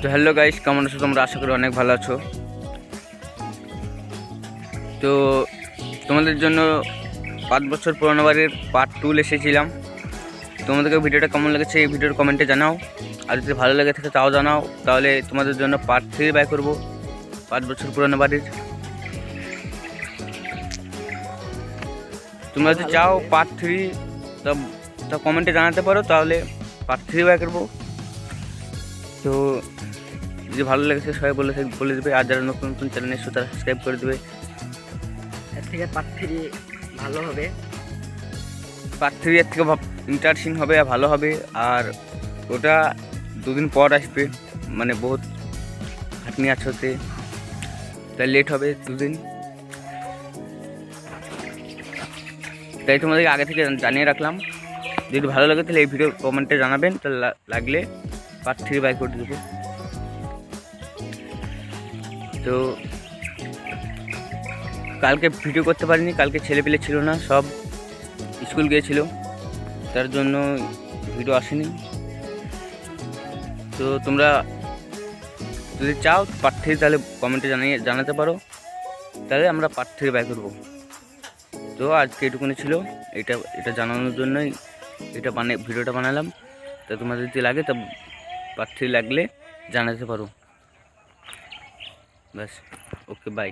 তো hello guys, কেমন আছো তোমরা? আশা করি অনেক ভালো আছো। তো তোমাদের জন্য 5 বছর পুরনো বাড়ির পার্ট 2 এসেছিলাম। তোমাদেরকে ভিডিওটা কেমন লেগেছে এই ভিডিওর কমেন্টে জানাও, আর যদি ভালো লেগে থাকে তাও জানাও। তাহলে তোমাদের জন্য পার্ট 3 বাই করবো 5 বছর পুরনো বাড়ির। তোমরা যদি চাও পার্ট 3 তা কমেন্টে জানাতে পারো, তাহলে পার্ট 3 বাই করবো। তো যদি ভালো লেগেছে সবাই বলে দেবে, আর যারা নতুন নতুন চ্যানেল এসো তারা সাবস্ক্রাইব করে দেবে। এর থেকে পার্ট 3 ভালো হবে। পার্ট 3 এর থেকে ইন্টারেস্টিং হবে আর ভালো হবে। আর ওটা 2 দিন পর আসবে, মানে বহুত খাটনি আছে ওতে, তাই লেট হবে 2 দিন। তাই তোমাদেরকে আগে থেকে জানিয়ে রাখলাম। যদি ভালো লাগে তাহলে এই ভিডিও কমেন্টে জানাবেন, তাহলে লাগলে পার্ট 3 বাই করে দেবো। তো কালকে ভিডিও করতে পারিনি, কালকে ছেলেপিলে ছিল না, সব স্কুল গিয়েছিল, তার জন্য ভিডিও আসেনি। তো তোমরা যদি চাও পার্ট 3 তাহলে কমেন্টে জানাতে পারো, তাহলে আমরা পার্ট 3 বাই করবো। তো আজকে এটুকুনি ছিল, এটা জানানোর জন্যই ভিডিওটা বানালাম। তা তোমাদের যদি লাগে তা পার্ট 3 লাগলে জানাতে পারো। ব্যাস, ওকে, বাই।